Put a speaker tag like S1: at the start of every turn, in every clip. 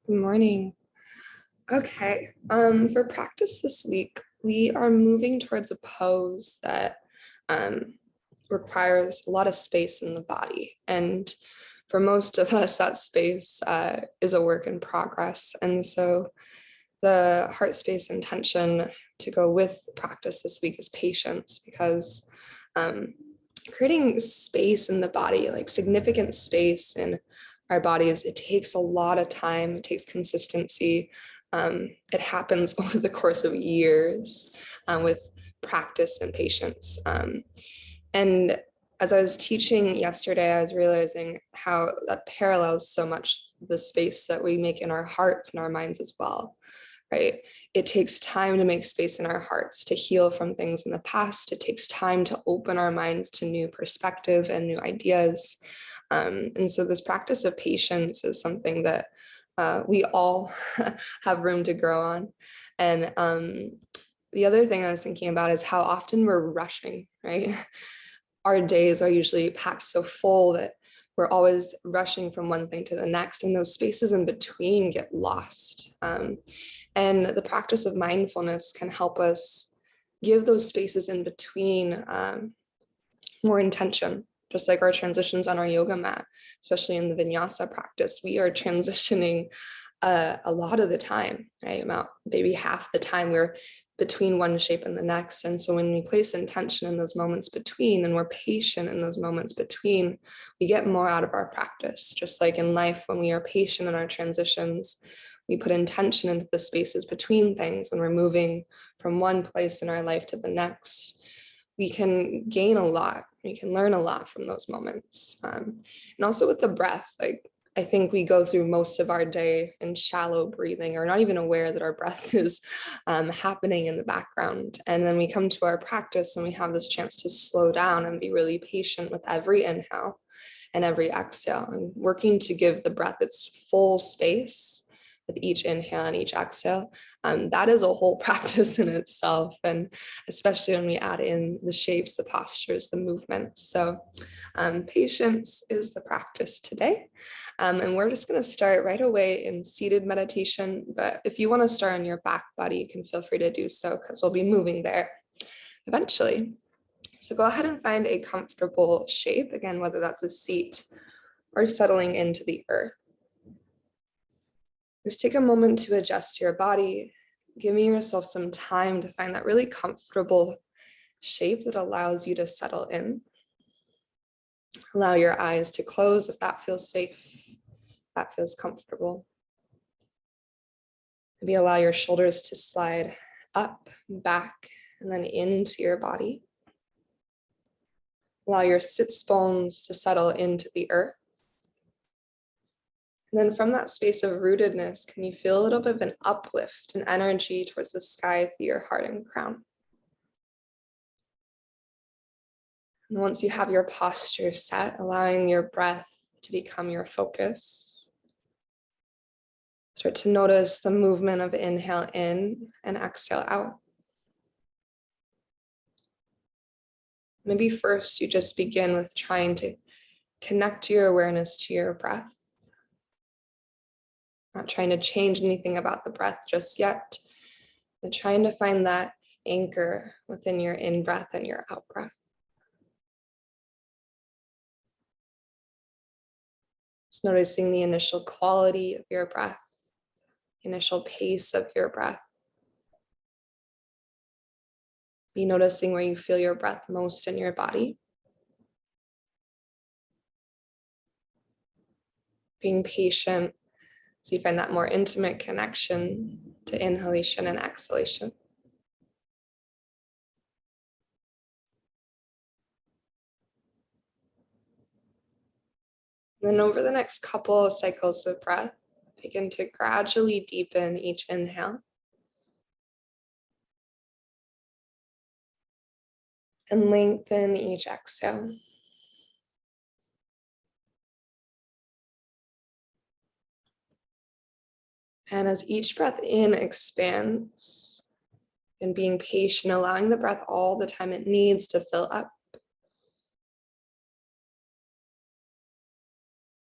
S1: Good morning. Okay, for practice this week, we are moving towards a pose that um, requires a lot of space in the body. And for most of us, that space is a work in progress. And so the heart space intention to go with practice this week is patience, because um, creating space in the body, like significant space in our bodies, it takes a lot of time, it takes consistency. It happens over the course of years with practice and patience. And as I was teaching yesterday, I was realizing how that parallels so much the space that we make in our hearts and our minds as well, right? It takes time to make space in our hearts to heal from things in the past. It takes time to open our minds to new perspective and new ideas. And so this practice of patience is something that we all have room to grow on. And the other thing I was thinking about is how often we're rushing, right? Our days are usually packed so full that we're always rushing from one thing to the next, and those spaces in between get lost. And the practice of mindfulness can help us give those spaces in between more intention, just like our transitions on our yoga mat, especially in the Vinyasa practice. We are transitioning a lot of the time, right? About maybe half the time we're between one shape and the next. And so when we place intention in those moments between, and we're patient in those moments between, we get more out of our practice. Just like in life, when we are patient in our transitions, we put intention into the spaces between things. When we're moving from one place in our life to the next, we can gain a lot. We can learn a lot from those moments. And also with the breath, like I think we go through most of our day in shallow breathing, or not even aware that our breath is happening in the background. And then we come to our practice and we have this chance to slow down and be really patient with every inhale and every exhale, and working to give the breath its full space with each inhale and each exhale. That is a whole practice in itself, and especially when we add in the shapes, the postures, the movements. So patience is the practice today. And we're just going to start right away in seated meditation. But if you want to start on your back body, you can feel free to do so, because we'll be moving there eventually. So go ahead and find a comfortable shape, again, whether that's a seat or settling into the earth. Just take a moment to adjust your body, giving yourself some time to find that really comfortable shape that allows you to settle in. Allow your eyes to close if that feels safe, if that feels comfortable. Maybe allow your shoulders to slide up, back, and then into your body. Allow your sits bones to settle into the earth. And then from that space of rootedness, can you feel a little bit of an uplift and energy towards the sky through your heart and crown? And once you have your posture set, allowing your breath to become your focus. Start to notice the movement of inhale in and exhale out. Maybe first you just begin with trying to connect your awareness to your breath. Not trying to change anything about the breath just yet, but trying to find that anchor within your in-breath and your out-breath. Just noticing the initial quality of your breath, initial pace of your breath. Be noticing where you feel your breath most in your body. Being patient so you find that more intimate connection to inhalation and exhalation. Then over the next couple of cycles of breath, begin to gradually deepen each inhale. And lengthen each exhale. And as each breath in expands, and being patient, allowing the breath all the time it needs to fill up.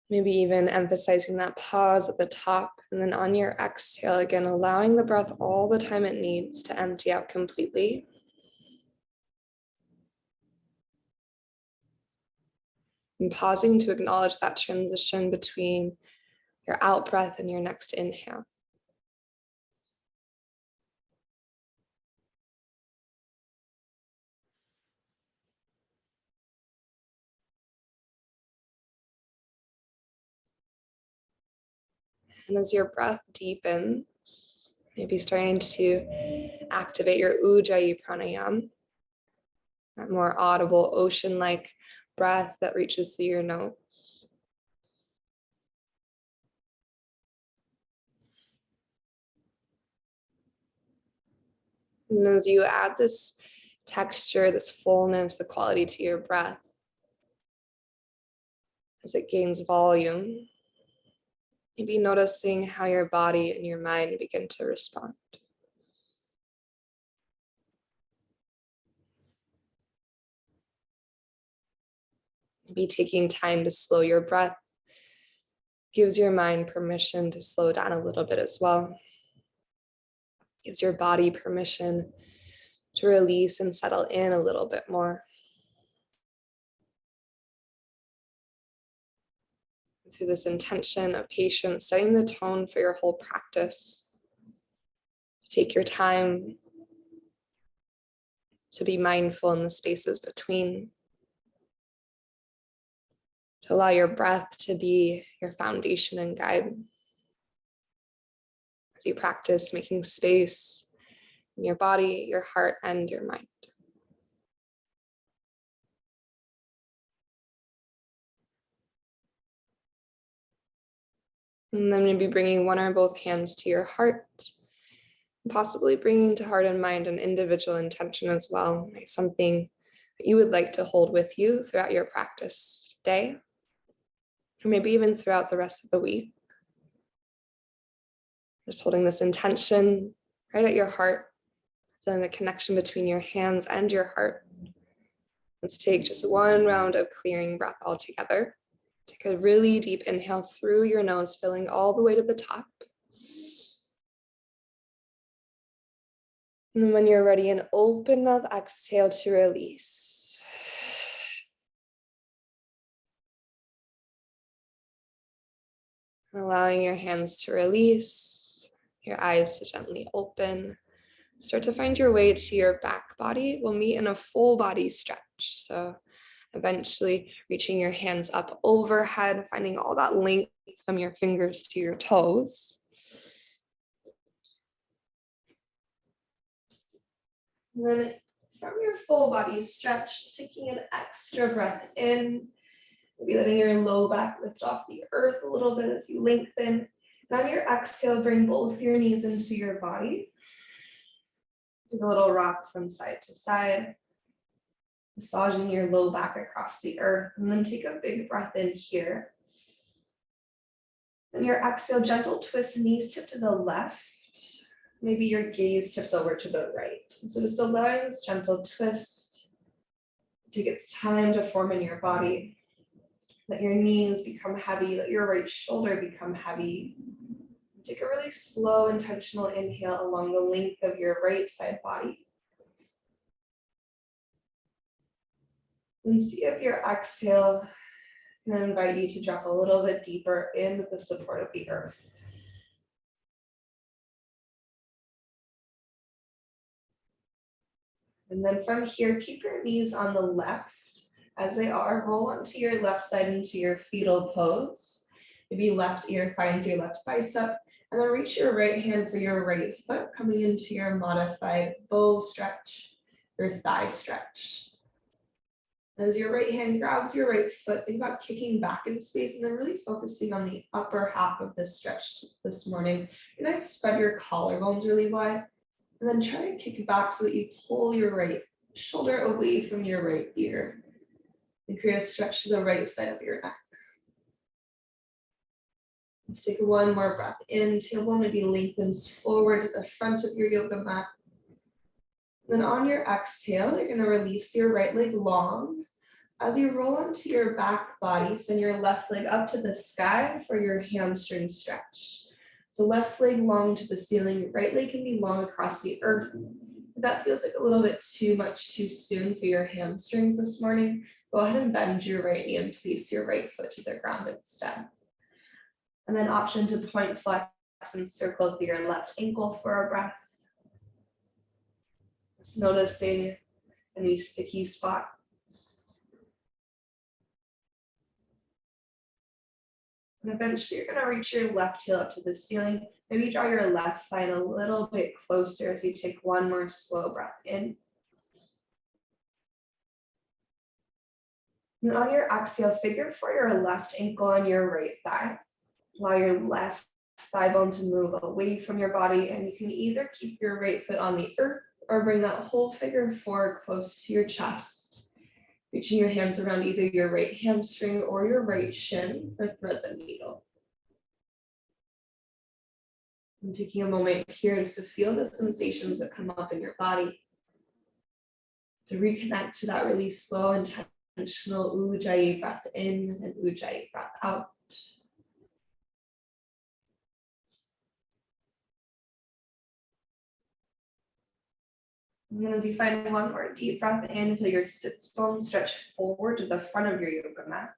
S1: Maybe even emphasizing that pause at the top, and then on your exhale, again, allowing the breath all the time it needs to empty out completely. And pausing to acknowledge that transition between your out breath and your next inhale. And as your breath deepens, maybe starting to activate your Ujjayi pranayama, that more audible ocean-like breath that reaches through your nose. And as you add this texture, this fullness, the quality to your breath, as it gains volume, maybe noticing how your body and your mind begin to respond. Maybe taking time to slow your breath gives your mind permission to slow down a little bit as well. Gives your body permission to release and settle in a little bit more. Through this intention of patience, setting the tone for your whole practice. Take your time to be mindful in the spaces between. To allow your breath to be your foundation and guide. As you practice making space in your body, your heart, and your mind. And then maybe bringing one or both hands to your heart, and possibly bringing to heart and mind an individual intention as well, like something that you would like to hold with you throughout your practice today, or maybe even throughout the rest of the week. Just holding this intention right at your heart, feeling the connection between your hands and your heart. Let's take just one round of clearing breath all together. Take a really deep inhale through your nose, filling all the way to the top. And then when you're ready, an open mouth exhale to release. Allowing your hands to release, your eyes to gently open. Start to find your way to your back body. We'll meet in a full body stretch. So eventually reaching your hands up overhead, finding all that length from your fingers to your toes. And then from your full body stretch, taking an extra breath in, maybe letting your low back lift off the earth a little bit as you lengthen. And on your exhale, bring both your knees into your body. Do a little rock from side to side, massaging your low back across the earth, and then take a big breath in here. On your exhale, gentle twist, knees tip to the left. Maybe your gaze tips over to the right. And so just allowing this gentle twist to take its time to form in your body. Let your knees become heavy, let your right shoulder become heavy. Take a really slow, intentional inhale along the length of your right side body. And see if your exhale can invite you to drop a little bit deeper into the support of the earth. And then from here, keep your knees on the left as they are. Roll onto your left side into your fetal pose. Maybe left ear finds your left bicep. And then reach your right hand for your right foot, coming into your modified bow stretch, your thigh stretch. As your right hand grabs your right foot, think about kicking back in space and then really focusing on the upper half of this stretch this morning. You're going to spread your collarbones really wide. And then try to kick it back so that you pull your right shoulder away from your right ear and create a stretch to the right side of your neck. Let's take one more breath in. Tailbone maybe lengthens forward to the front of your yoga mat. Then on your exhale, you're going to release your right leg long, As you roll onto your back body, send your left leg up to the sky for your hamstring stretch. So left leg long to the ceiling, right leg can be long across the earth. If that feels like a little bit too much too soon for your hamstrings this morning, go ahead and bend your right knee and place your right foot to the ground instead. And then option to point flex and circle through your left ankle for a breath. Just noticing any sticky spots. And eventually you're gonna reach your left heel up to the ceiling. Maybe draw your left thigh a little bit closer as you take one more slow breath in. And on your exhale, figure for your left ankle and your right thigh. Allow your left thigh bone to move away from your body, and you can either keep your right foot on the earth or bring that whole figure forward close to your chest. Reaching your hands around either your right hamstring or your right shin or thread the needle. And taking a moment here just to feel the sensations that come up in your body. To reconnect to that really slow, intentional Ujjayi breath in and Ujjayi breath out. And then as you find one more deep breath in, feel your sits bones stretch forward to the front of your yoga mat.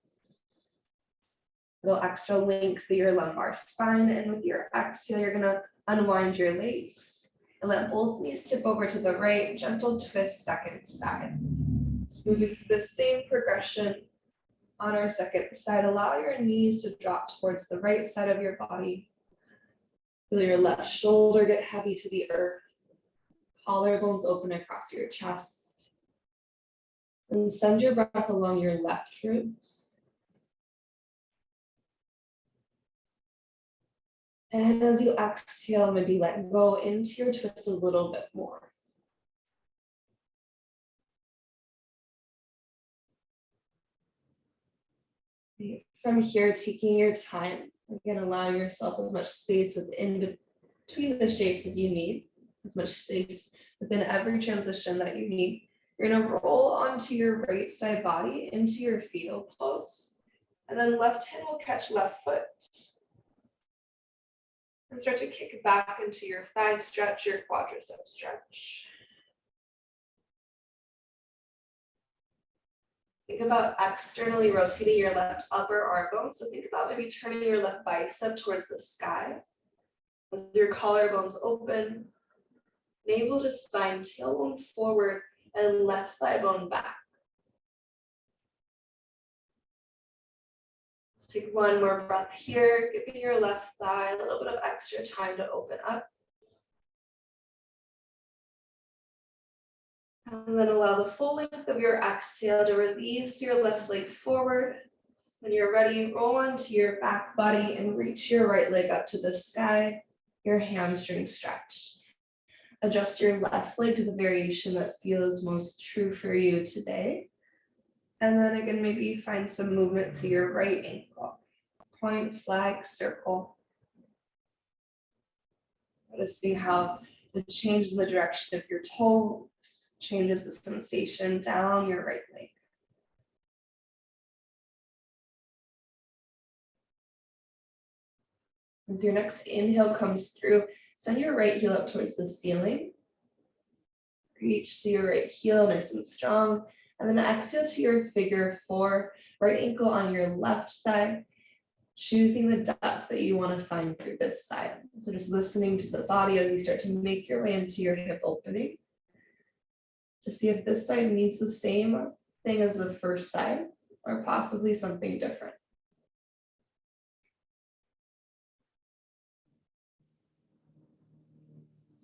S1: A little extra length through your lumbar spine, and with your exhale, you're gonna unwind your legs and let both knees tip over to the right, gentle twist second side. So moving through the same progression on our second side, allow your knees to drop towards the right side of your body. Feel your left shoulder get heavy to the earth. Collarbones open across your chest. And send your breath along your left ribs. And as you exhale, maybe let go into your twist a little bit more. From here, taking your time, again, allowing yourself as much space within between the shapes as you need, as much space within every transition that you need. You're gonna roll onto your right side body into your fetal pose. And then left hand will catch left foot. And start to kick back into your thigh stretch, your quadricep stretch. Think about externally rotating your left upper arm bone. So think about maybe turning your left bicep towards the sky. As your collarbones open, navel to spine, tailbone forward, and left thigh bone back. Let's take one more breath here, giving your left thigh a little bit of extra time to open up. And then allow the full length of your exhale to release your left leg forward. When you're ready, roll onto your back body and reach your right leg up to the sky, your hamstring stretch. Adjust your left leg to the variation that feels most true for you today. And then again, maybe find some movement through your right ankle. Point, flag, circle. Noticing how the change in the direction of your toes changes the sensation down your right leg. As your next inhale comes through, send your right heel up towards the ceiling. Reach through your right heel nice and strong. And then exhale to your figure four, right ankle on your left thigh, choosing the depth that you want to find through this side. So just listening to the body as you start to make your way into your hip opening. To see if this side needs the same thing as the first side or possibly something different.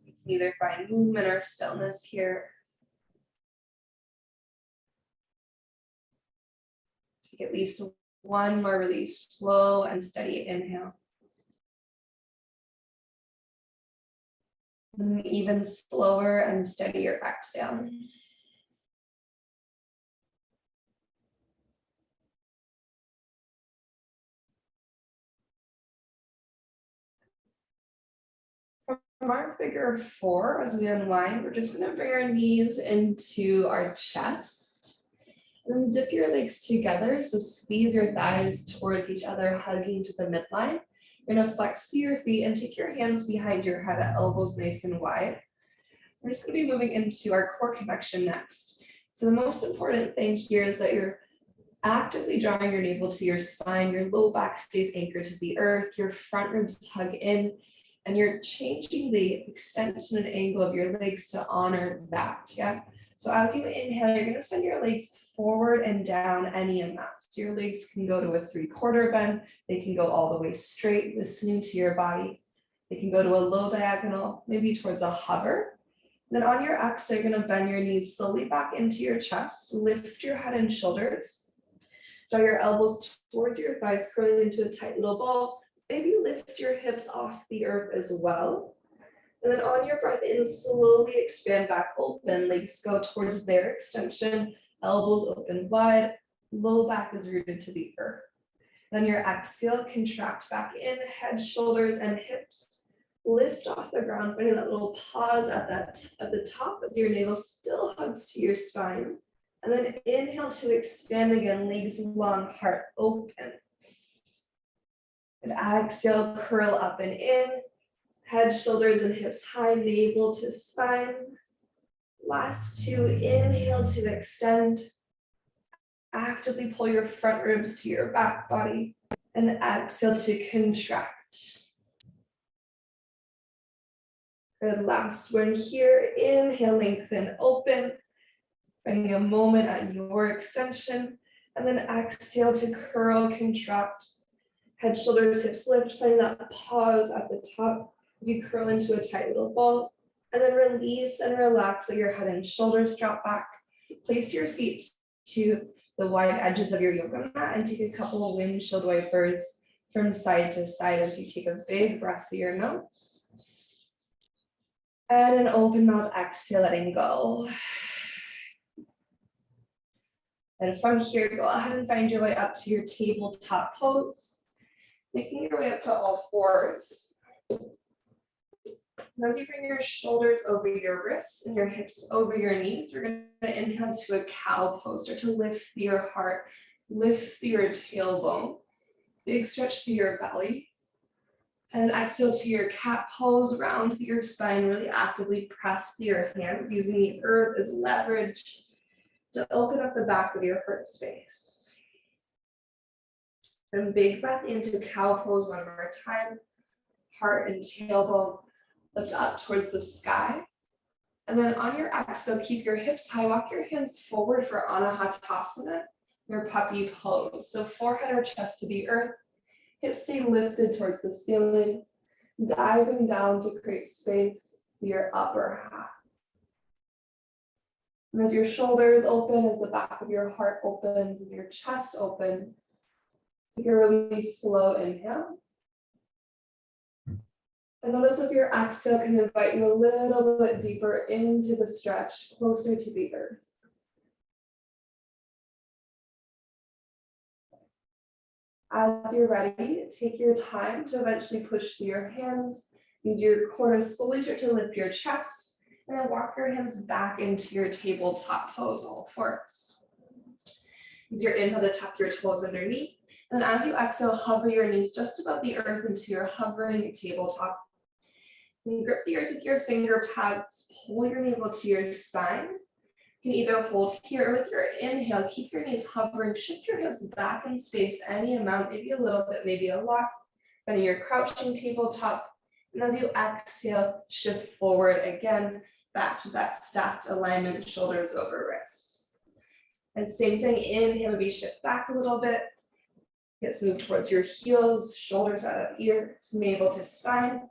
S1: You can either find movement or stillness here. Take at least one more really slow and steady inhale. And even slower and steadier exhale. From our figure four, as we unwind, we're just going to bring our knees into our chest. And then zip your legs together. So squeeze your thighs towards each other, hugging to the midline. You're gonna flex through your feet and take your hands behind your head at elbows nice and wide. We're just gonna be moving into our core connection next. So the most important thing here is that you're actively drawing your navel to your spine, your low back stays anchored to the earth, your front ribs hug in, and you're changing the extension and angle of your legs to honor that, yeah? So as you inhale, you're gonna send your legs forward and down any amount. So your legs can go to a 3/4 bend, they can go all the way straight, listening to your body. They can go to a low diagonal, maybe towards a hover. Then on your exhale, you're gonna bend your knees slowly back into your chest, lift your head and shoulders. Draw your elbows towards your thighs, curling into a tight little ball. Maybe lift your hips off the earth as well. And then on your breath in, slowly expand back open. Legs go towards their extension, elbows open wide, low back is rooted to the earth. Then your exhale, contract back in, head, shoulders, and hips. Lift off the ground, finding that little pause at the top as your navel still hugs to your spine. And then inhale to expand again, legs long, heart open. And exhale, curl up and in, head, shoulders, and hips high, navel to spine. Last two, inhale to extend. Actively pull your front ribs to your back body, and exhale to contract. Good, last one here, inhale, lengthen, open. Finding a moment at your extension, and then exhale to curl, contract. Head, shoulders, hips lift, finding that pause at the top as you curl into a tight little ball, and then release and relax so your head and shoulders drop back. Place your feet to the wide edges of your yoga mat and take a couple of windshield wipers from side to side as you take a big breath through your nose. And an open mouth exhale, letting go. And from here, go ahead and find your way up to your tabletop pose, making your way up to all fours. And as you bring your shoulders over your wrists and your hips over your knees, we're going to inhale to a cow pose, or to lift your heart, lift your tailbone, big stretch through your belly. And exhale to your cat pose, round through your spine, really actively press through your hands, using the earth as leverage to open up the back of your heart space. And big breath into cow pose one more time. Heart and tailbone lift up towards the sky. And then on your exhale, keep your hips high, walk your hands forward for Anahatasana, your puppy pose. So forehead or chest to the earth, hips stay lifted towards the ceiling, diving down to create space for your upper half. And as your shoulders open, as the back of your heart opens, as your chest opens, take a really slow inhale. And notice if your exhale can invite you a little bit deeper into the stretch, closer to the earth. As you're ready, take your time to eventually push through your hands. Use your core to slowly start to lift your chest. And then walk your hands back into your tabletop pose, all fours. Use your inhale to tuck your toes underneath. And as you exhale, hover your knees just above the earth into your hovering tabletop. And grip the earth with your finger pads, pull your navel to your spine. You can either hold here, or with your inhale, keep your knees hovering, shift your hips back in space any amount, maybe a little bit, maybe a lot. Bending your crouching tabletop. And as you exhale, shift forward again, back to that stacked alignment, shoulders over wrists. And same thing, inhale, maybe shift back a little bit. Hips move towards your heels, shoulders out of ears, navel to spine.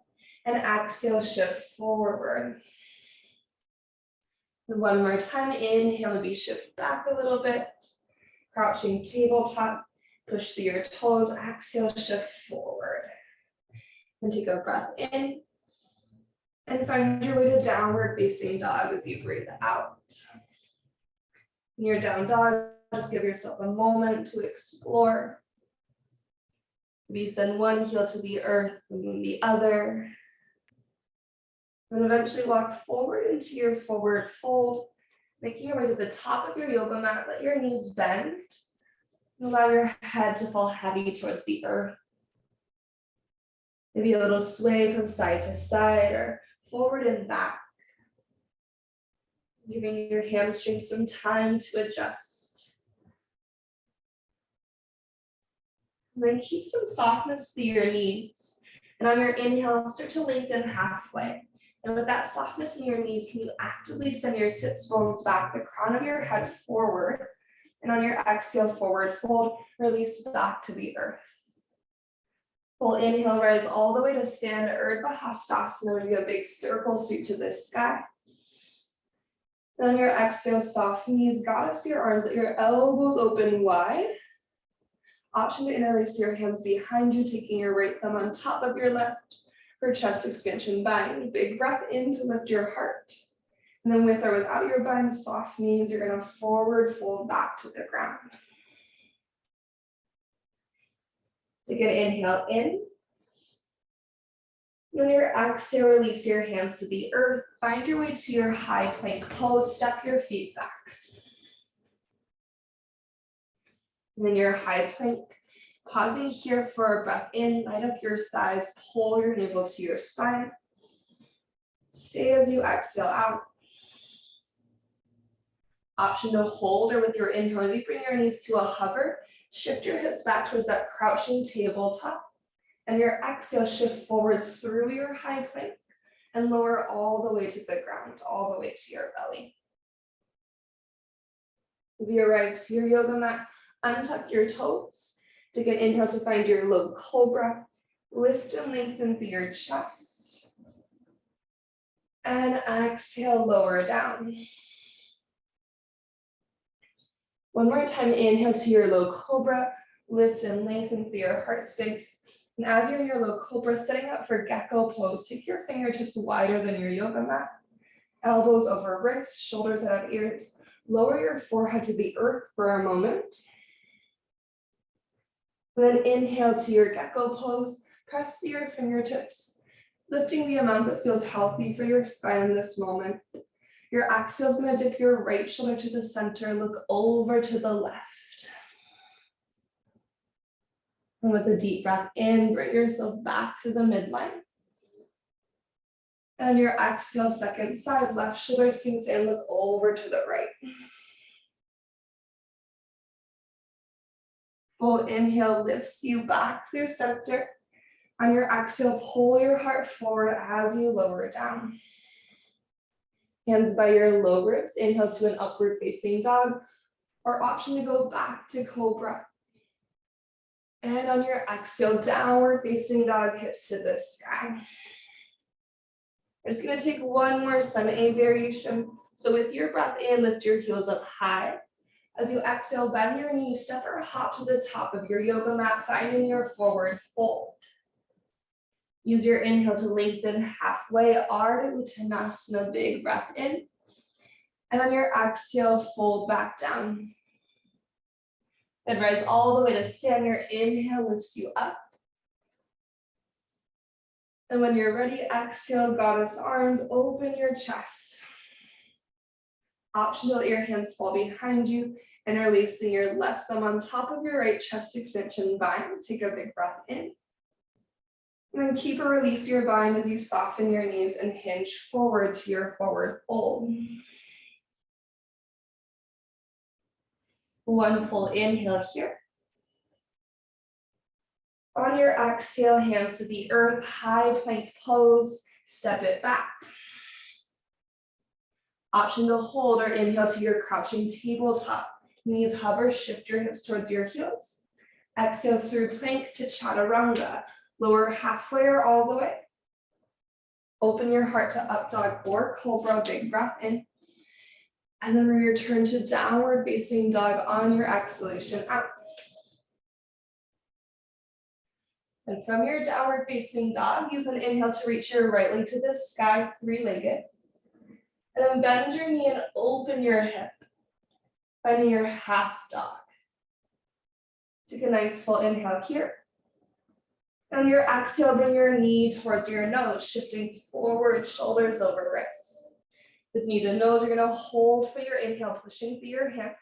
S1: And exhale, shift forward. And one more time, inhale, maybe shift back a little bit. Crouching tabletop, push through your toes, exhale, shift forward. And take a breath in. And find your way to downward facing dog as you breathe out. In your down dog, just give yourself a moment to explore. Maybe send one heel to the earth and then the other. And eventually walk forward into your forward fold. Making your way to the top of your yoga mat, let your knees bend. And allow your head to fall heavy towards the earth. Maybe a little sway from side to side or forward and back. Giving your hamstrings some time to adjust. And then keep some softness through your knees. And on your inhale, start to lengthen halfway. And with that softness in your knees, can you actively send your sits bones back, the crown of your head forward. And on your exhale, forward fold, release back to the earth. Full inhale, rise all the way to stand, Urdhva Hastasana, do a big circle sweep to the sky. Then on your exhale, soft knees, goddess your arms, let your elbows open wide. Option to interlace your hands behind you, taking your right thumb on top of your left for chest expansion bind. Big breath in to lift your heart. And then with or without your bind, soft knees, you're gonna forward fold back to the ground. Take an inhale in. On your exhale, release your hands to the earth. Find your way to your high plank pose. Step your feet back. And then your high plank. Pausing here for a breath in. Light up your thighs. Pull your navel to your spine. Stay as you exhale out. Option to hold, or with your inhale, maybe bring your knees to a hover. Shift your hips back towards that crouching tabletop. And your exhale, shift forward through your high plank and lower all the way to the ground, all the way to your belly. As you arrive to your yoga mat, untuck your toes. Take an inhale to find your low cobra. Lift and lengthen through your chest. And exhale, lower down. One more time, inhale to your low cobra. Lift and lengthen through your heart space. And as you're in your low cobra, setting up for Gecko Pose, take your fingertips wider than your yoga mat. Elbows over wrists, shoulders out of ears. Lower your forehead to the earth for a moment. And then inhale to your Gecko Pose. Press through your fingertips, lifting the amount that feels healthy for your spine in this moment. Your exhale is going to dip your right shoulder to the center, look over to the left. And with a deep breath in, bring yourself back to the midline. And your exhale, second side, left shoulder sinks in, look over to the right. Full inhale lifts you back through center. On your exhale, pull your heart forward as you lower down. Hands by your low ribs, inhale to an upward facing dog, or option to go back to cobra. And on your exhale, downward facing dog, hips to the sky. We're just gonna take one more sun A variation. So with your breath in, lift your heels up high. As you exhale, bend your knees, step or hop to the top of your yoga mat, finding your forward fold. Use your inhale to lengthen halfway, Ardha Uttanasana, big breath in. And on your exhale, fold back down. Then rise all the way to stand. Your inhale lifts you up. And when you're ready, exhale, goddess arms, open your chest. Option to let your hands fall behind you and releasing your left thumb on top of your right chest expansion bind. Take a big breath in. And then keep or release your bind as you soften your knees and hinge forward to your forward fold. One full inhale here. On your exhale, hands to the earth, high plank pose, step it back. Option to hold or inhale to your crouching tabletop. Knees hover, shift your hips towards your heels. Exhale through plank to chaturanga. Lower halfway or all the way. Open your heart to up dog or cobra, big breath in. And then return to downward facing dog on your exhalation out. And from your downward facing dog, use an inhale to reach your right leg to the sky, three-legged. And then bend your knee and open your hip, finding your half dog. Take a nice full inhale here. On your exhale, bring your knee towards your nose, shifting forward, shoulders over wrists.
S2: With knee to nose, you're gonna hold for your inhale, pushing through your hands.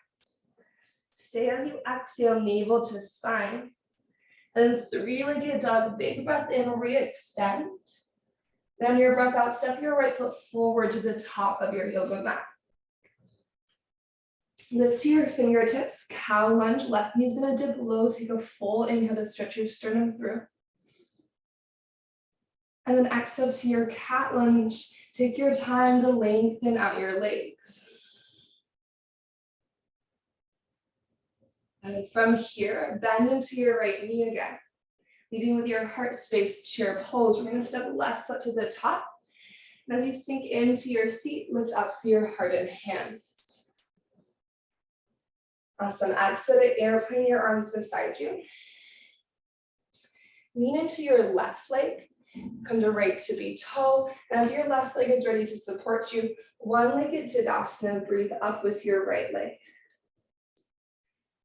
S2: Stay as you exhale, navel to spine. And then three-legged dog, big breath in, re-extend. Then your breath out, step your right foot forward to the top of your yoga mat. Lift to your fingertips, cow lunge, left knee's gonna dip low, take a full inhale to stretch your sternum through. And then exhale to your cat lunge. Take your time to lengthen out your legs. And from here, bend into your right knee again. Leading with your heart space, chair pose. We're gonna step left foot to the top. And as you sink into your seat, lift up through your heart and hands. Awesome, exhale to airplane your arms beside you. Lean into your left leg, come to right tippy toe. And as your left leg is ready to support you, one-legged Tadasana, breathe up with your right leg.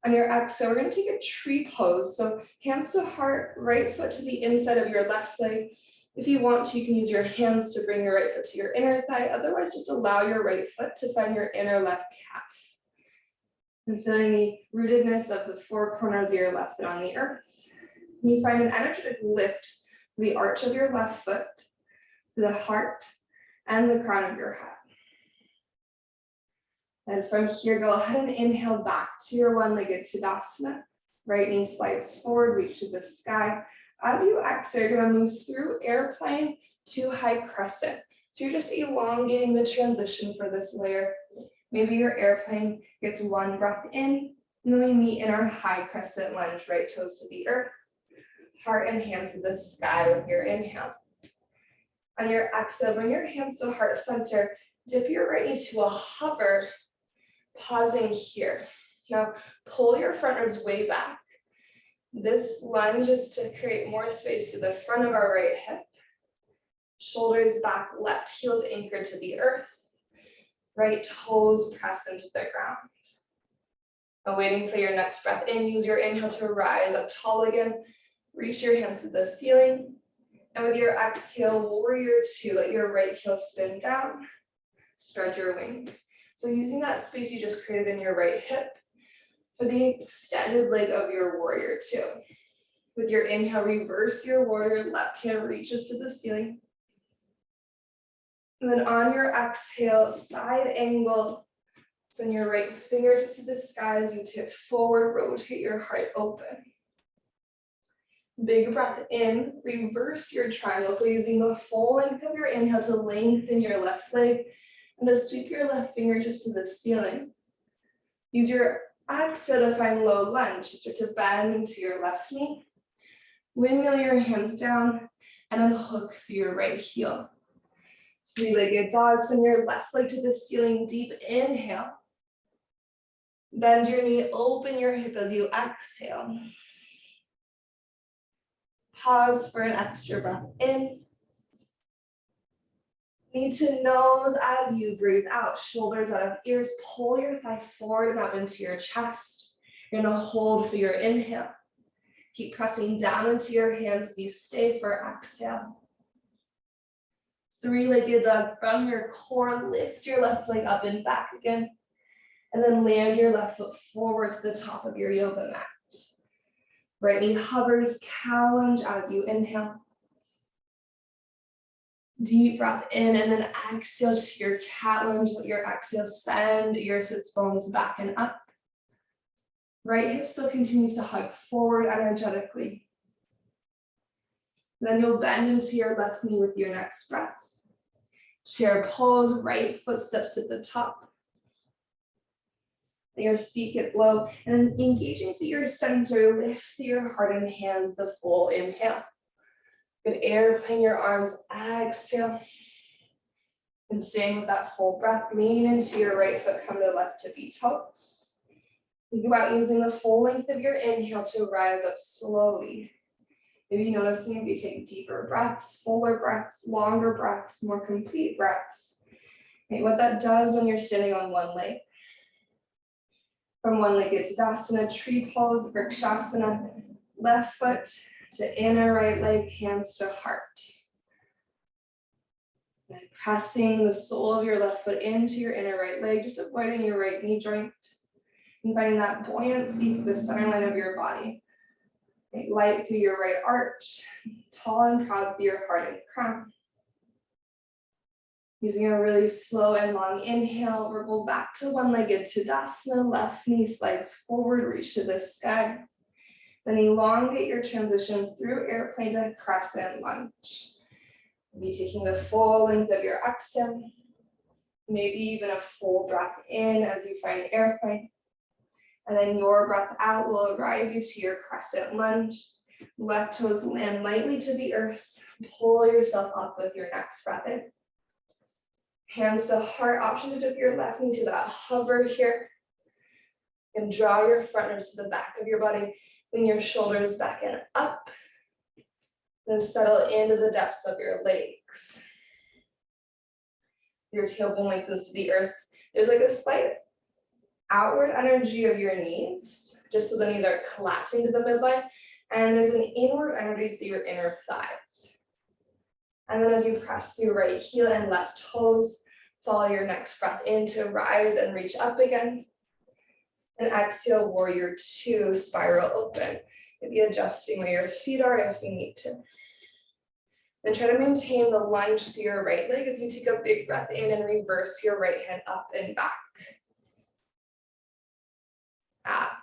S2: On your exhale, we're gonna take a tree pose. So hands to heart, right foot to the inside of your left leg. If you want to, you can use your hands to bring your right foot to your inner thigh. Otherwise, just allow your right foot to find your inner left calf. And feeling the rootedness of the four corners of your left foot on the earth. You find an energetic lift to the arch of your left foot, to the heart, and the crown of your head. And from here, go ahead and inhale back to your one-legged Tadasana. Right knee slides forward, reach to the sky. As you exhale, you're gonna move through airplane to high crescent. So you're just elongating the transition for this layer. Maybe your airplane gets one breath in, and then we meet in our high crescent lunge, right toes to the earth, heart and hands to the sky with your inhale. On your exhale, bring your hands to heart center, dip your right knee to a hover, pausing here. Now pull your front ribs way back. This lunge is to create more space to the front of our right hip. Shoulders back, left heels anchored to the earth. Right toes press into the ground. Now waiting for your next breath in, use your inhale to rise up tall again. Reach your hands to the ceiling. And with your exhale, warrior two, let your right heel spin down. Spread your wings. So using that space you just created in your right hip for the extended leg of your warrior two. With your inhale, reverse your warrior, left hand reaches to the ceiling. And then on your exhale, side angle. Send your right fingertips to the sky as you tip forward, rotate your heart open. Big breath in, reverse your triangle. So using the full length of your inhale to lengthen your left leg and to sweep your left fingertips to the ceiling. Use your exhale to find low lunge. Start to bend into your left knee. Windmill your hands down and then hook through your right heel. Three-legged dog, send your left leg to the ceiling, deep inhale. Bend your knee, open your hip as you exhale. Pause for an extra breath in. Knee to nose as you breathe out, shoulders out of ears, pull your thigh forward and up into your chest. You're gonna hold for your inhale. Keep pressing down into your hands as you stay for exhale. Three-legged dog from your core, lift your left leg up and back again. And then land your left foot forward to the top of your yoga mat. Right knee hovers, cow lunge as you inhale. Deep breath in and then exhale to your cat lunge. Let your exhale send your sits bones back and up. Right hip still continues to hug forward energetically. Then you'll bend into your left knee with your next breath. Chair pose, right foot steps to the top. Let your seat get low and then engaging through your center, lift through your heart and hands, the full inhale. Good airplane your arms, exhale. And staying with that full breath, lean into your right foot, come to left tippy toes. Think about using the full length of your inhale to rise up slowly. Maybe noticing if you take deeper breaths, fuller breaths, longer breaths, more complete breaths. Okay, what that does when you're standing on one leg. From one-legged Tadasana, tree pose, Vrikshasana, left foot to inner right leg, hands to heart. And pressing the sole of your left foot into your inner right leg, just avoiding your right knee joint. And finding that buoyancy through the center line of your body. Make light through your right arch, tall and proud through your heart and crown. Using a really slow and long inhale, roll back to one-legged Tadasana, left knee slides forward, reach to the sky. Then elongate your transition through airplane to Crescent Lunge. Be taking the full length of your exhale, maybe even a full breath in as you find airplane. And then your breath out will arrive you to your Crescent Lunge. Left toes land lightly to the earth. Pull yourself up with your next breath in. Hands to heart, option to dip your left knee to that hover here. And draw your front ribs to the back of your body. Bring your shoulders back and up. Then settle into the depths of your legs. Your tailbone lengthens to the earth. There's like a slight outward energy of your knees, just so the knees are collapsing to the midline. And there's an inward energy through your inner thighs. And then as you press through right heel and left toes, follow your next breath in to rise and reach up again. And exhale, warrior two, spiral open. Maybe adjusting where your feet are if you need to. Then try to maintain the lunge through your right leg as you take a big breath in and reverse your right hand up and back.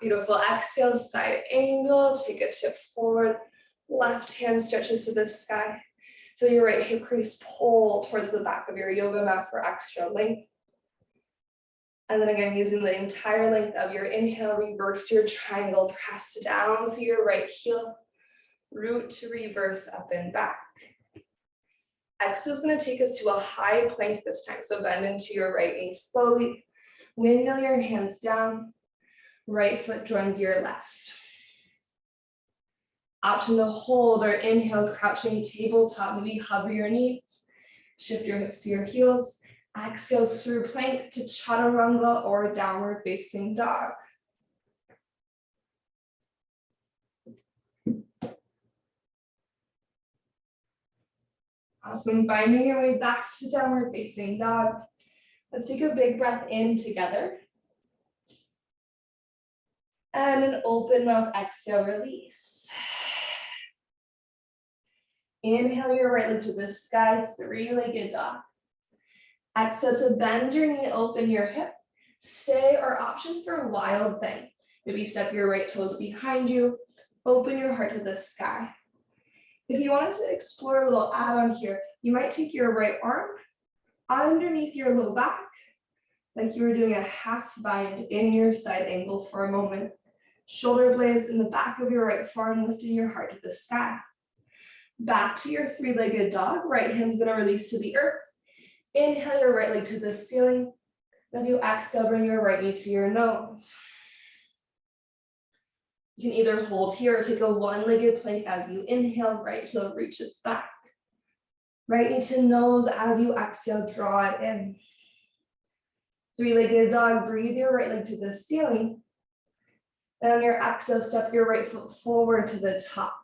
S2: Beautiful. Exhale, side angle, take a tip forward. Left hand stretches to the sky. Feel your right hip crease pull towards the back of your yoga mat for extra length. And then again, using the entire length of your inhale, reverse your triangle, press down to your right heel, root to reverse up and back. Exhale is going to take us to a high plank this time. So bend into your right knee slowly, windmill your hands down, right foot joins your left. Option to hold or inhale, crouching tabletop, maybe hover your knees, shift your hips to your heels. Exhale through plank to chaturanga or downward facing dog. Awesome, finding your way back to downward facing dog. Let's take a big breath in together. And an open mouth exhale, release. Inhale your right leg to the sky, three-legged dog. Exhale to bend your knee, open your hip. Stay or option for wild thing. Maybe step your right toes behind you. Open your heart to the sky. If you wanted to explore a little add-on here, you might take your right arm underneath your low back, like you were doing a half bind in your side angle for a moment. Shoulder blades in the back of your right forearm, lifting your heart to the sky. Back to your three-legged dog. Right hand's gonna release to the earth. Inhale your right leg to the ceiling. As you exhale, bring your right knee to your nose. You can either hold here or take a one-legged plank as you inhale, right heel reaches back. Right knee to nose as you exhale, draw it in. Three-legged dog, breathe your right leg to the ceiling. Then on your exhale, step your right foot forward to the top.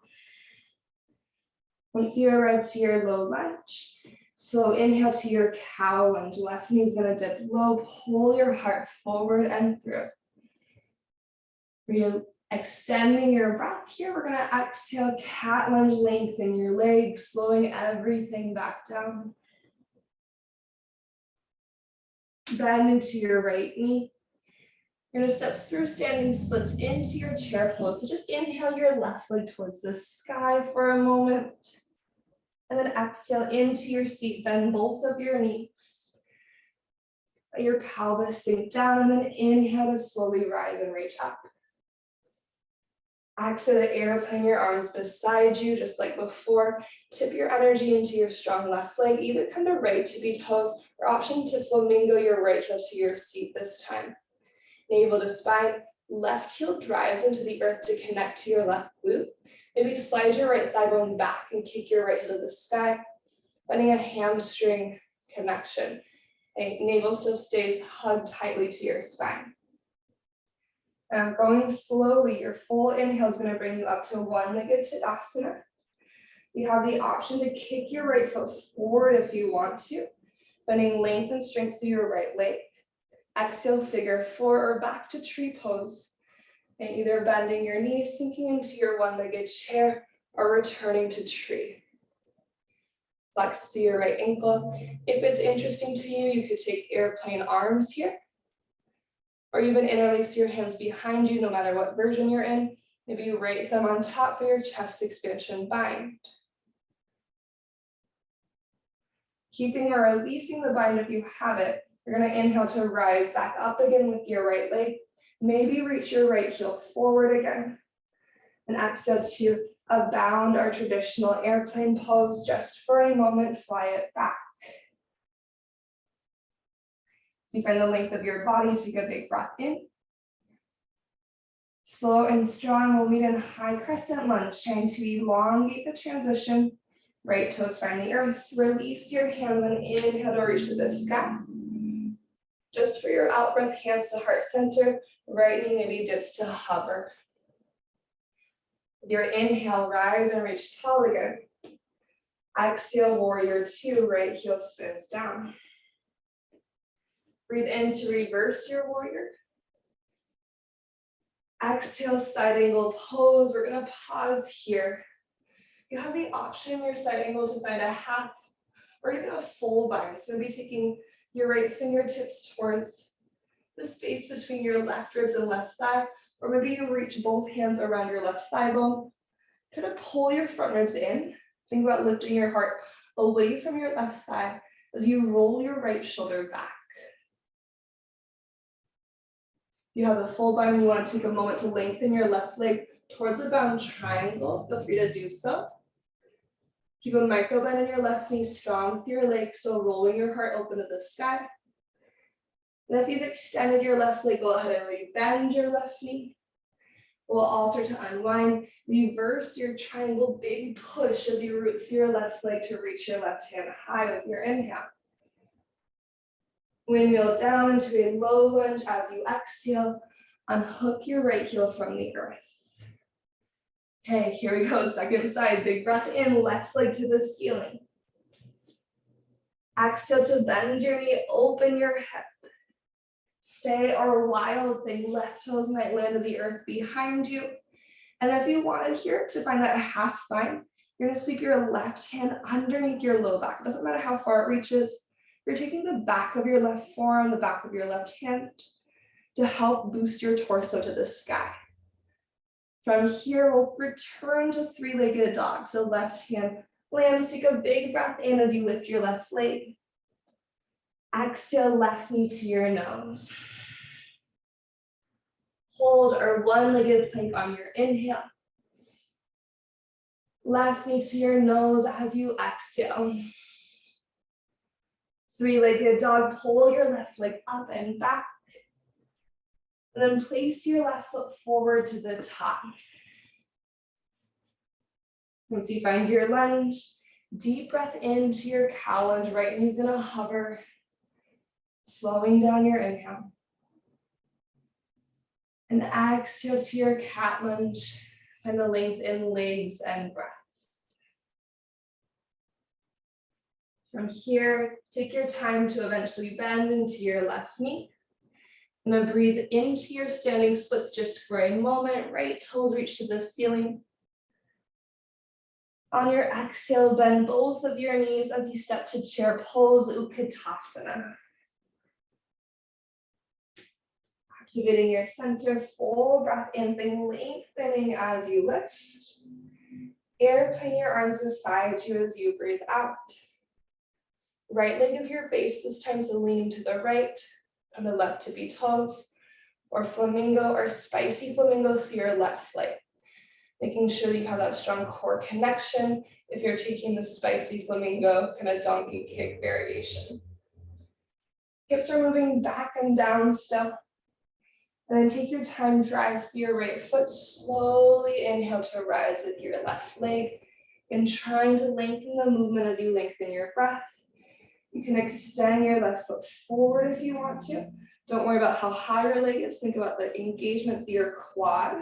S2: Once you arrive to your low lunge, slow inhale to your cow lunge. Left knee is gonna dip low, pull your heart forward and through. Breathe. Extending your breath here, we're gonna exhale, cat lunge, lengthen your legs, slowing everything back down. Bend into your right knee. You're gonna step through standing splits into your chair pose. So just inhale your left leg towards the sky for a moment. And then exhale into your seat, bend both of your knees. Let your pelvis sink down and then inhale to slowly rise and reach up. Exhale to airplane your arms beside you, just like before. Tip your energy into your strong left leg. Either come to right tippy toes or option to flamingo your right heel to your seat this time. Navel to spine, left heel drives into the earth to connect to your left glute. Maybe slide your right thigh bone back and kick your right heel to the sky, finding a hamstring connection. Okay, navel still stays hugged tightly to your spine. Going slowly, your full inhale is going to bring you up to one-legged Tadasana. You have the option to kick your right foot forward if you want to, finding length and strength through your right leg. Exhale, figure four or back to tree pose. And either bending your knees, sinking into your one-legged chair, or returning to tree. Flex to your right ankle. If it's interesting to you, you could take airplane arms here, or even interlace your hands behind you, no matter what version you're in. Maybe right thumb on top for your chest expansion bind. Keeping or releasing the bind if you have it, you're going to inhale to rise back up again with your right leg. Maybe reach your right heel forward again. And exhale to abound our traditional airplane pose. Just for a moment, fly it back. So you find the length of your body, take a big breath in. Slow and strong, we'll meet in high crescent lunge, trying to elongate the transition. Right toes find the earth. Release your hands and inhale to reach to the sky. Just for your out breath, hands to heart center. Right knee maybe dips to hover. With your inhale, rise and reach tall again. Exhale, warrior two, right heel spins down. Breathe in to reverse your warrior. Exhale, side angle pose. We're gonna pause here. You have the option in your side angle to find a half or even a full bind. So maybe taking your right fingertips towards the space between your left ribs and left thigh, or maybe you reach both hands around your left thigh bone. Try to pull your front ribs in. Think about lifting your heart away from your left thigh as you roll your right shoulder back. You have the full bind, you want to take a moment to lengthen your left leg towards a bound triangle. Feel free to do so. Keep a micro bend in your left knee, strong with your leg, so rolling your heart open to the sky. And if you've extended your left leg, go ahead and rebend your left knee. We'll all start to unwind. Reverse your triangle, big push as you root through your left leg to reach your left hand high with your inhale. Windmill down into a low lunge as you exhale. Unhook your right heel from the earth. Okay, here we go, second side. Big breath in, left leg to the ceiling. Exhale to bend your knee, open your hip. Stay or wild thing, left toes might land to the earth behind you. And if you wanted here to find that half bind, you're gonna sweep your left hand underneath your low back. It doesn't matter how far it reaches. You're taking the back of your left forearm, the back of your left hand to help boost your torso to the sky. From here, we'll return to three-legged dog. So left hand lands, take a big breath in as you lift your left leg. Exhale, left knee to your nose. Hold or one-legged plank on your inhale. Left knee to your nose as you exhale. Three-legged dog, pull your left leg up and back. And then place your left foot forward to the top. Once you find your lunge, deep breath into your cow lunge. Right knee's gonna hover, slowing down your inhale. And exhale to your cat lunge. Find the length in legs and breath. From here, take your time to eventually bend into your left knee. And then breathe into your standing splits just for a moment. Right toes reach to the ceiling. On your exhale, bend both of your knees as you step to chair pose, Utkatasana. Activating your center, full breath in, lengthening as you lift. Airplane your arms beside you as you breathe out. Right leg is your base this time, so leaning to the right, on the left tippy toes, or flamingo or spicy flamingo through your left leg. Making sure you have that strong core connection if you're taking the spicy flamingo kind of donkey kick variation. Hips are moving back and down still. And then take your time, drive through your right foot, slowly inhale to rise with your left leg, and trying to lengthen the movement as you lengthen your breath. You can extend your left foot forward if you want to. Don't worry about how high your leg is. Think about the engagement through your quad.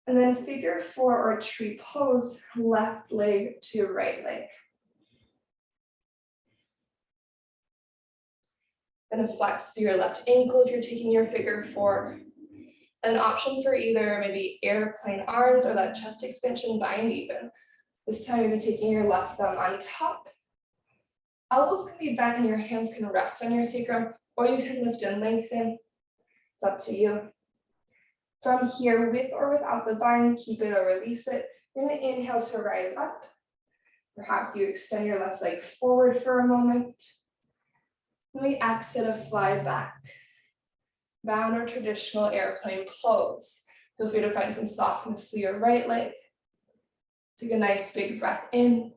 S2: And then figure 4 or tree pose, left leg to right leg. Gonna flex through your left ankle if you're taking your figure 4. An option for either maybe airplane arms or that chest expansion bind even. This time you're gonna be taking your left thumb on top. Elbows can be bent and your hands can rest on your sacrum, or you can lift and lengthen. It's up to you. From here, with or without the bind, keep it or release it. You're gonna inhale to rise up. Perhaps you extend your left leg forward for a moment. Then we exhale to fly back. Bound or traditional airplane pose. Feel free to find some softness through your right leg. Take a nice big breath in.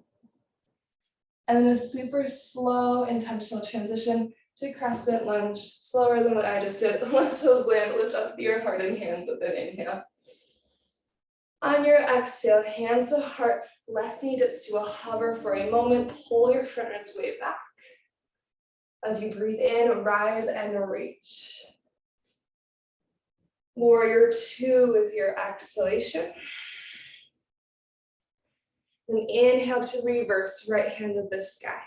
S2: And then a super slow, intentional transition to crescent lunge, slower than what I just did. Left toes land, lift up through your heart and hands with an inhale. On your exhale, hands to heart, left knee dips to a hover for a moment, pull your front ribs way back. As you breathe in, rise and reach. Warrior 2 with your exhalation. And inhale to reverse, right hand to the sky.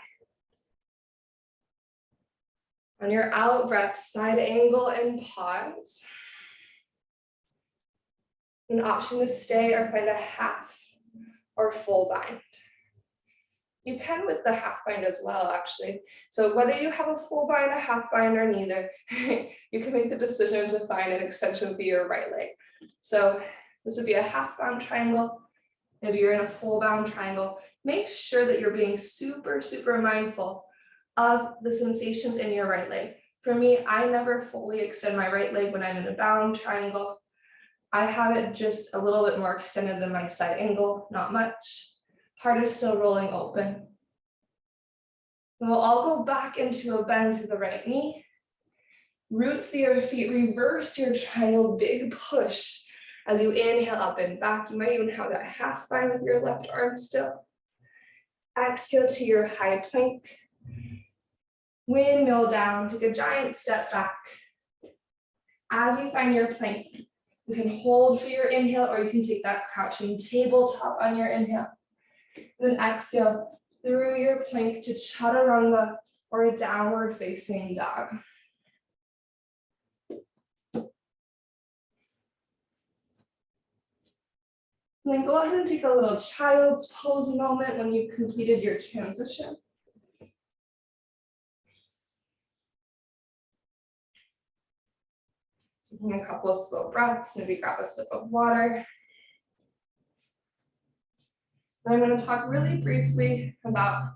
S2: On your out breath, side angle and pause. An option to stay or find a half or full bind. You can with the half bind as well, actually. So whether you have a full bind, a half bind, or neither, you can make the decision to find an extension through your right leg. So this would be a half bound triangle. Maybe you're in a full bound triangle. Make sure that you're being super, super mindful of the sensations in your right leg. For me, I never fully extend my right leg when I'm in a bound triangle. I have it just a little bit more extended than my side angle, not much. Heart is still rolling open. And we'll all go back into a bend through the right knee. Root through your feet, reverse your triangle, big push. As you inhale up and back, you might even have that half bind with your left arm still. Exhale to your high plank. Windmill down, take a giant step back. As you find your plank, you can hold for your inhale or you can take that crouching tabletop on your inhale. Then exhale through your plank to chaturanga or a downward facing dog. And then go ahead and take a little child's pose moment when you've completed your transition. Taking a couple of slow breaths, maybe grab a sip of water. And I'm going to talk really briefly about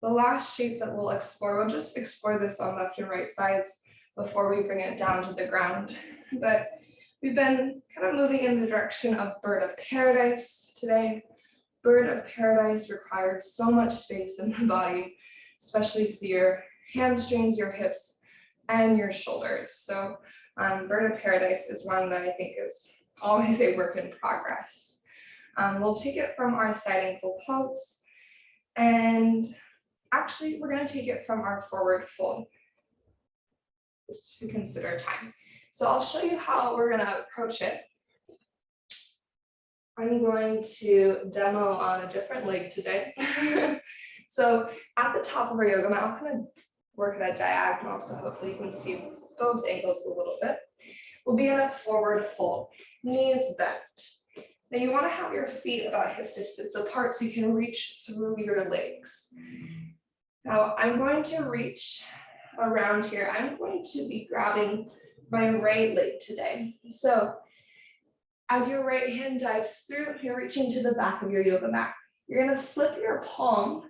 S2: the last shape that we'll explore. We'll just explore this on left and right sides before we bring it down to the ground. But we've been kind of moving in the direction of bird of paradise today. Bird of paradise requires so much space in the body, especially through your hamstrings, your hips, and your shoulders. So bird of paradise is one that I think is always a work in progress. We'll take it from our side ankle pose. And actually, we're going to take it from our forward fold, just to consider time. So I'll show you how we're going to approach it. I'm going to demo on a different leg today. So at the top of our yoga mat, I'll kind of work at a diagonal, so hopefully you can see both ankles a little bit. We'll be in a forward fold, knees bent. Now you want to have your feet about hip distance apart so you can reach through your legs. Now I'm going to reach around here. I'm going to be grabbing my right leg today. So as your right hand dives through, you're reaching to the back of your yoga mat. You're going to flip your palm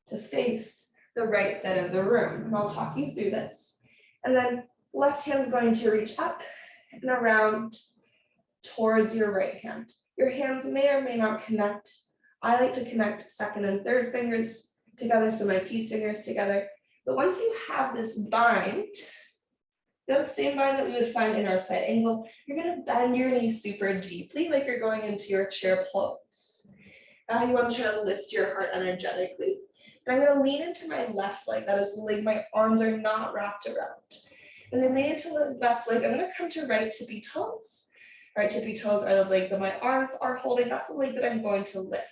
S2: to face the right side of the room. And I'll talk you through this. And then left hand's going to reach up and around towards your right hand. Your hands may or may not connect. I like to connect second and third fingers together, so my peace fingers together. But once you have this bind, the same bind that we would find in our side angle, you're going to bend your knees super deeply, like you're going into your chair pose. Now you want to try to lift your heart energetically. And I'm going to lean into my left leg. That is the leg my arms are not wrapped around. And then lean into the left leg. I'm going to come to right tippy toes. Right tippy toes are the leg that my arms are holding. That's the leg that I'm going to lift.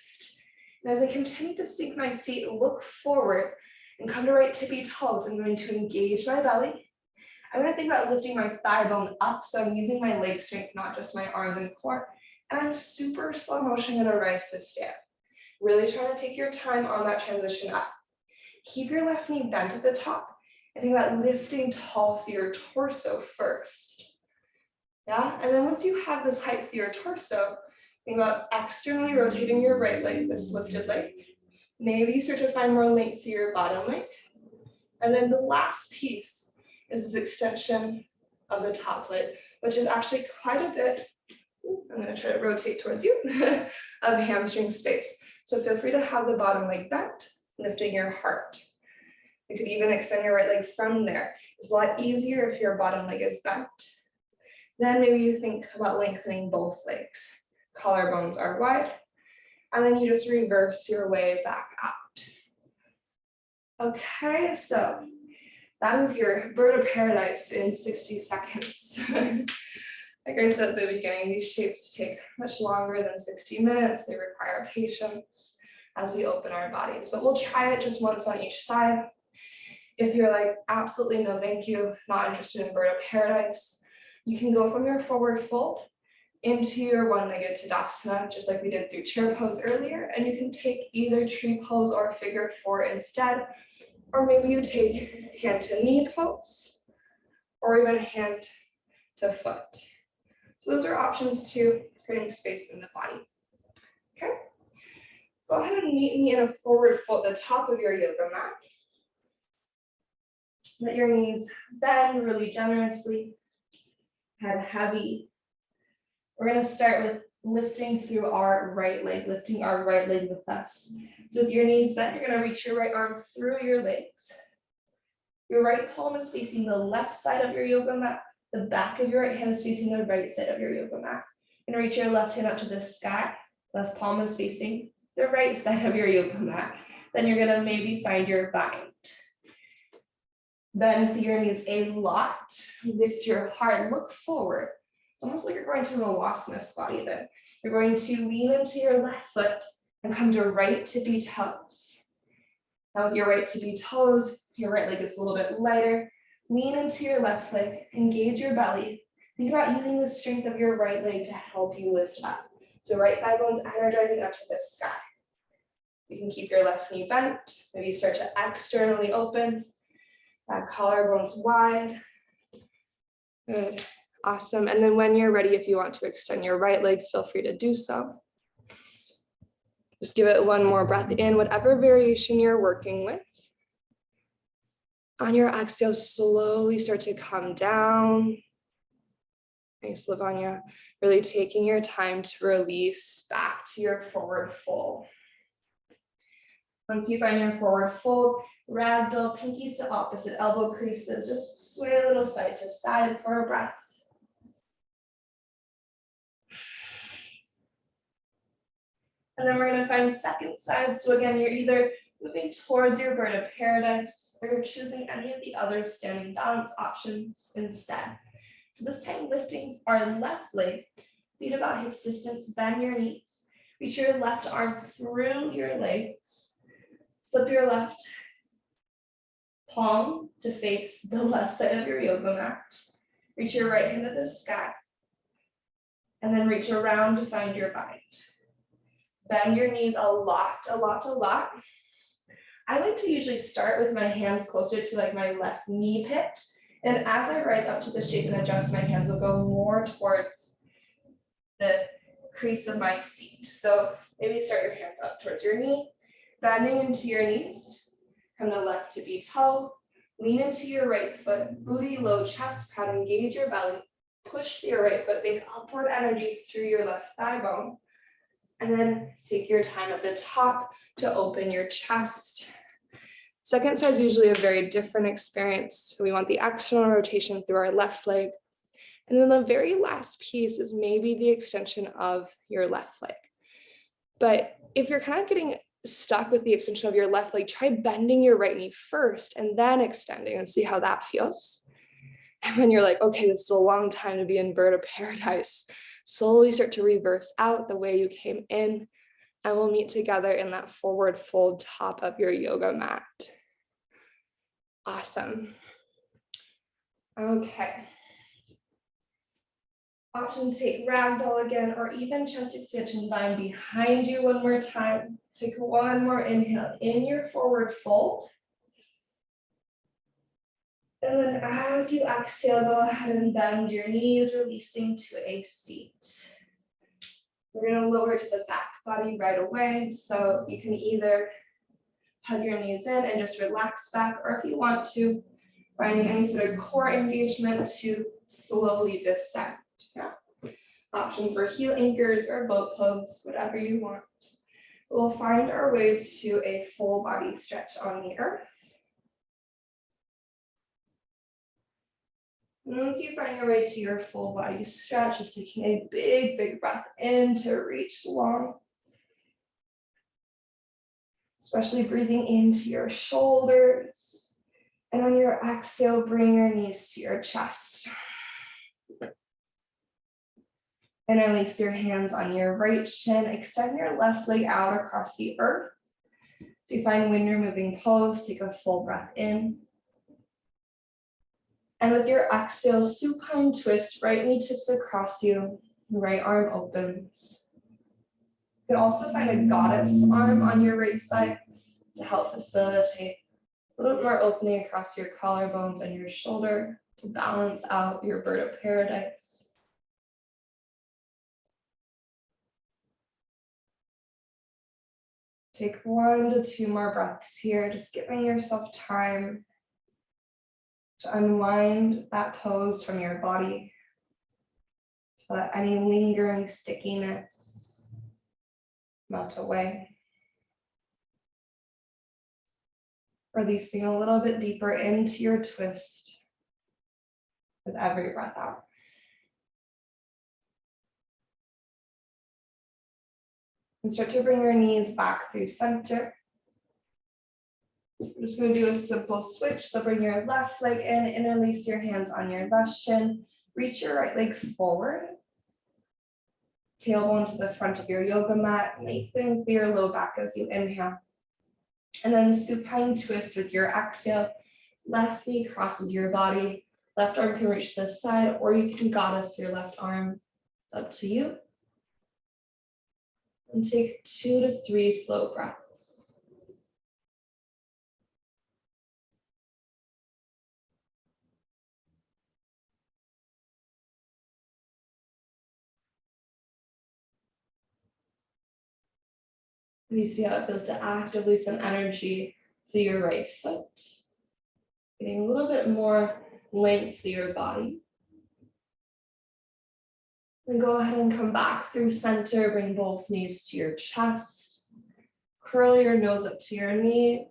S2: And as I continue to sink my seat, look forward and come to right tippy toes. I'm going to engage my belly. I'm going to think about lifting my thigh bone up. So I'm using my leg strength, not just my arms and core. And I'm super slow motion going to rise to stand. Really trying to take your time on that transition up. Keep your left knee bent at the top. And think about lifting tall through your torso first. Yeah, and then once you have this height through your torso, think about externally rotating your right leg, this lifted leg. Maybe you start to find more length through your bottom leg. And then the last piece is this extension of the top leg, which is actually quite a bit, I'm going to try to rotate towards you, of hamstring space. So feel free to have the bottom leg bent, lifting your heart. You could even extend your right leg from there. It's a lot easier if your bottom leg is bent. Then maybe you think about lengthening both legs. Collarbones are wide. And then you just reverse your way back out. Okay, so that is your bird of paradise in 60 seconds. Like I said at the beginning, these shapes take much longer than 60 minutes. They require patience as we open our bodies, but we'll try it just once on each side. If you're like, absolutely no, thank you, not interested in bird of paradise, you can go from your forward fold into your one-legged Tadasana, just like we did through chair pose earlier, and you can take either tree pose or figure four instead, or maybe you take hand to knee pose, or even hand to foot. So those are options to creating space in the body. Okay, go ahead and meet me in a forward fold at the top of your yoga mat. Let your knees bend really generously, head heavy. We're going to start with lifting through our right leg, lifting our right leg with us. So with your knees bent, you're going to reach your right arm through your legs. Your right palm is facing the left side of your yoga mat. The back of your right hand is facing the right side of your yoga mat. You're going to reach your left hand up to the sky. Left palm is facing the right side of your yoga mat. Then you're going to maybe find your bind. Bend through your knees a lot. Lift your heart, look forward. It's almost like you're going to Vinyasa squat even. You're going to lean into your left foot and come to right tippy toes. Now with your right tippy toes, your right leg gets a little bit lighter. Lean into your left leg, engage your belly. Think about using the strength of your right leg to help you lift up. So right thigh bone's energizing up to the sky. You can keep your left knee bent. Maybe start to externally open. Collarbones wide. Good, awesome. And then when you're ready, if you want to extend your right leg, feel free to do so. Just give it one more breath in, whatever variation you're working with. On your exhale, slowly start to come down. Nice, Lavanya. Really taking your time to release back to your forward fold. Once you find your forward fold, ragdoll, pinkies to opposite elbow creases. Just sway a little side to side for a breath. And then we're going to find second side. So again, you're either moving towards your bird of paradise, or you're choosing any of the other standing balance options instead. So this time, lifting our left leg, feet about hips distance, bend your knees, reach your left arm through your legs, flip your left palm to face the left side of your yoga mat, reach your right hand to the sky, and then reach around to find your bind. Bend your knees a lot. I like to usually start with my hands closer to like my left knee pit. And as I rise up to the shape and adjust, my hands will go more towards the crease of my seat. So maybe start your hands up towards your knee, bending into your knees, come to left tippy toe, lean into your right foot, booty low, chest proud, engage your belly, push to your right foot, make upward energy through your left thigh bone. And then take your time at the top to open your chest. Second side is usually a very different experience. So we want the external rotation through our left leg. And then the very last piece is maybe the extension of your left leg. But if you're kind of getting stuck with the extension of your left leg, try bending your right knee first and then extending and see how that feels. And when you're like, okay, this is a long time to be in bird of paradise,
S1: slowly start to reverse out the way you came in, and we'll meet together in that forward fold top of your yoga mat. Awesome. Okay. Option to take ragdoll again, or even chest expansion line behind you one more time. Take one more inhale in your forward fold. And then as you exhale, go ahead and bend your knees, releasing to a seat. We're going to lower to the back body right away. So you can either hug your knees in and just relax back, or if you want to, finding any sort of core engagement to slowly descend. Yeah. Option for heel anchors or boat pose, whatever you want. We'll find our way to a full body stretch on the earth. And once you find your way to your full body stretch, just taking a big, big breath in to reach long. Especially breathing into your shoulders. And on your exhale, bring your knees to your chest. And release your hands on your right shin. Extend your left leg out across the earth. So you find when you're moving pose, take a full breath in. And with your exhale, supine twist, right knee tips across you, right arm opens. You can also find a goddess arm on your right side to help facilitate a little bit more opening across your collarbones and your shoulder to balance out your bird of paradise. Take 1 to 2 more breaths here, just giving yourself time to unwind that pose from your body, to let any lingering stickiness melt away. Releasing a little bit deeper into your twist with every breath out. And start to bring your knees back through center. We're just going to do a simple switch. So bring your left leg in, interlace your hands on your left shin, reach your right leg forward. Tailbone to the front of your yoga mat, lengthen through your low back as you inhale. And then supine twist with your exhale. Left knee crosses your body. Left arm can reach to the side, or you can goddess your left arm. It's up to you. And take 2 to 3 slow breaths. And you see how it feels to actively send energy through your right foot. Getting a little bit more length through your body. Then go ahead and come back through center, bring both knees to your chest. Curl your nose up to your knees,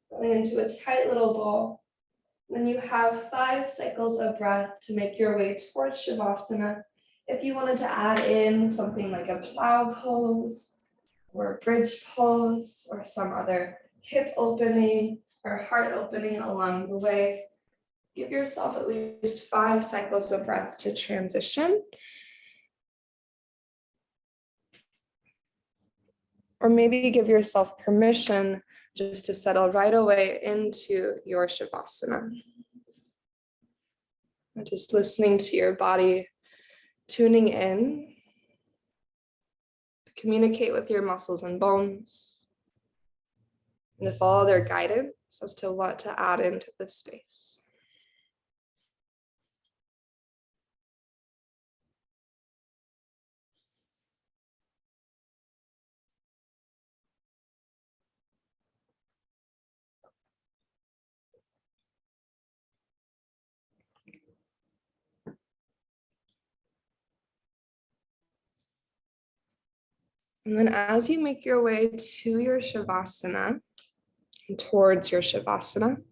S1: going into a tight little ball. Then you have 5 cycles of breath to make your way towards Shavasana. If you wanted to add in something like a plow pose, or a bridge pose, or some other hip opening or heart opening along the way, give yourself at least 5 cycles of breath to transition. Or maybe give yourself permission just to settle right away into your Shavasana. And just listening to your body, tuning in, communicate with your muscles and bones, and to follow their guidance as to what to add into this space. And then as you make your way to your Shavasana, and towards your Shavasana,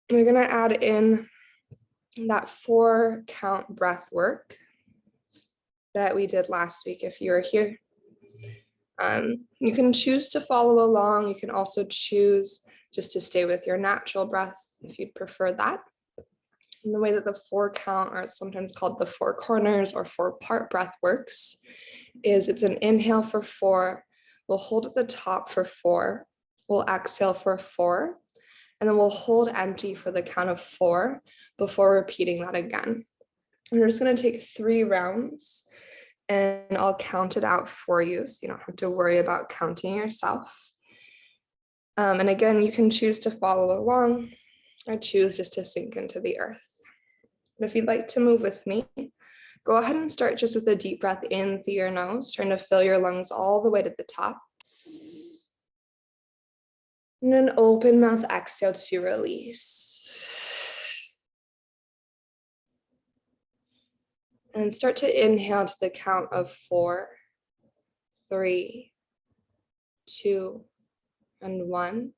S1: you're going to add in that 4 count breath work that we did last week if you were here. You can choose to follow along. You can also choose just to stay with your natural breath if you'd prefer that. And the way that the 4 count, or it's sometimes called the 4 corners or 4-part breath, works is it's an inhale for 4. We'll hold at the top for 4. We'll exhale for 4. And then we'll hold empty for the count of 4 before repeating that again. We're just going to take 3 rounds, and I'll count it out for you so you don't have to worry about counting yourself. And again, you can choose to follow along or choose just to sink into the earth. But if you'd like to move with me, go ahead and start just with a deep breath in through your nose, trying to fill your lungs all the way to the top. And an open mouth exhale to release. And start to inhale to the count of 4, 3, 2, and 1.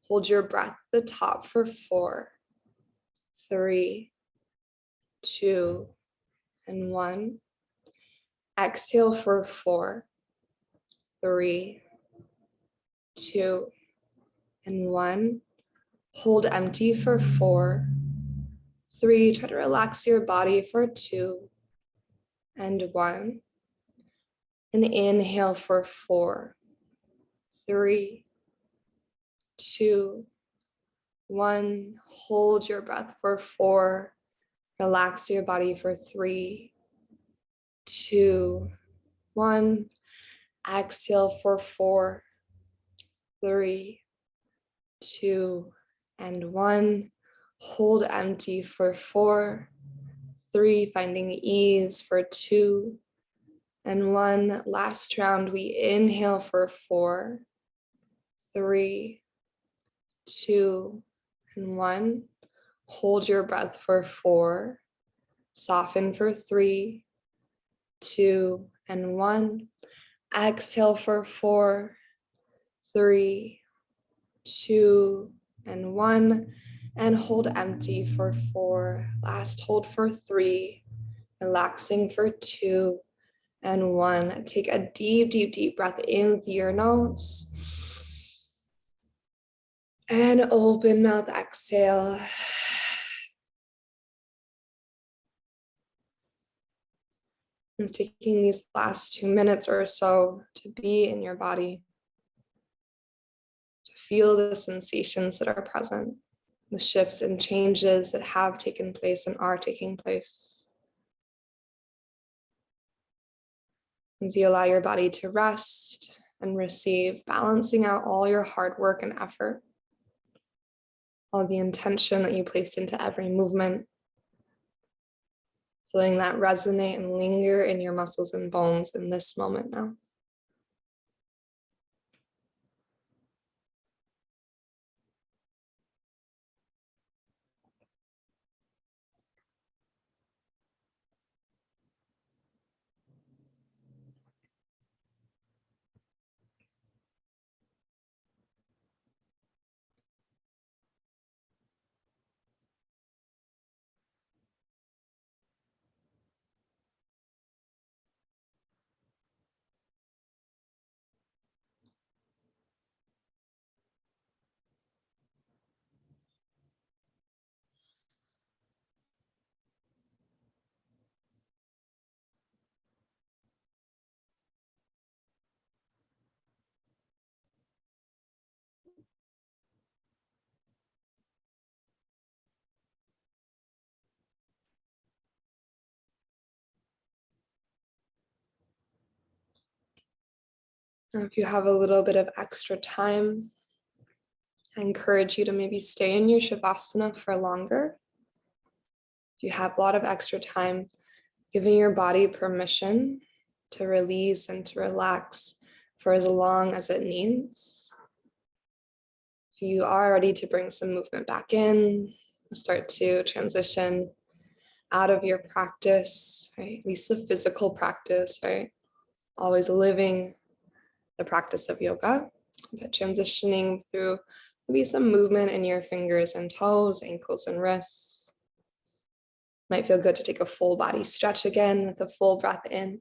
S1: Hold your breath at the top for 4, 3, 2, and 1. Exhale for 4, 3, 2, and 1. Hold empty for 4, 3. Try to relax your body for 2, and 1. And inhale for 4, 3, 2, 1. Hold your breath for 4. Relax your body for 3, 2, 1. Exhale for 4, 3, 2, and 1. Hold empty for 4, 3. Finding ease for 2, and 1. Last round, we inhale for 4, 3, 2, and 1. Hold your breath for 4. Soften for 3, 2, and 1. Exhale for 4, 3, 2, and 1. And hold empty for 4. Last hold for 3. Relaxing for 2, and 1. Take a deep, deep, deep breath in through your nose. And open mouth exhale. And taking these last 2 minutes or so to be in your body, to feel the sensations that are present, the shifts and changes that have taken place and are taking place. As you allow your body to rest and receive, balancing out all your hard work and effort, all the intention that you placed into every movement, feeling that resonate and linger in your muscles and bones in this moment now. Now, if you have a little bit of extra time, I encourage you to maybe stay in your Shavasana for longer. If you have a lot of extra time, giving your body permission to release and to relax for as long as it needs. If you are ready to bring some movement back in, start to transition out of your practice, right? At least the physical practice, right? Always living the practice of yoga, but transitioning through maybe some movement in your fingers and toes, ankles and wrists. Might feel good to take a full body stretch again with a full breath in.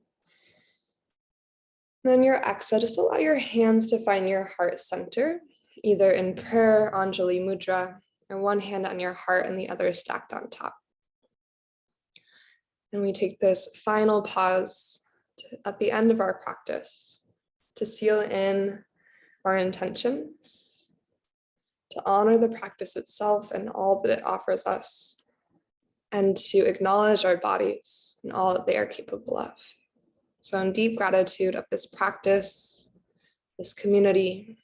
S1: Then your exhale, just allow your hands to find your heart center, either in prayer, Anjali Mudra, or one hand on your heart and the other stacked on top. And we take this final pause at the end of our practice to seal in our intentions, to honor the practice itself and all that it offers us, and to acknowledge our bodies and all that they are capable of. So in deep gratitude of this practice, this community,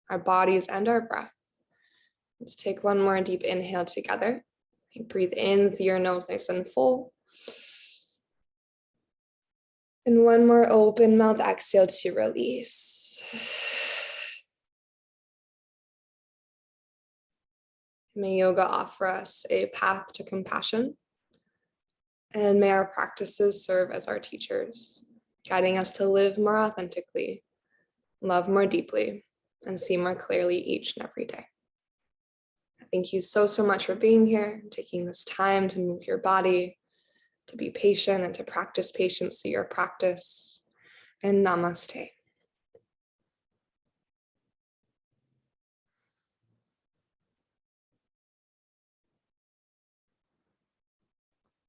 S1: our bodies and our breath, let's take one more deep inhale together. Breathe in through your nose nice and full. And one more open mouth exhale to release. May yoga offer us a path to compassion. And may our practices serve as our teachers, guiding us to live more authentically, love more deeply, and see more clearly each and every day. Thank you so much for being here, taking this time to move your body, to be patient and to practice patience through your practice. And namaste.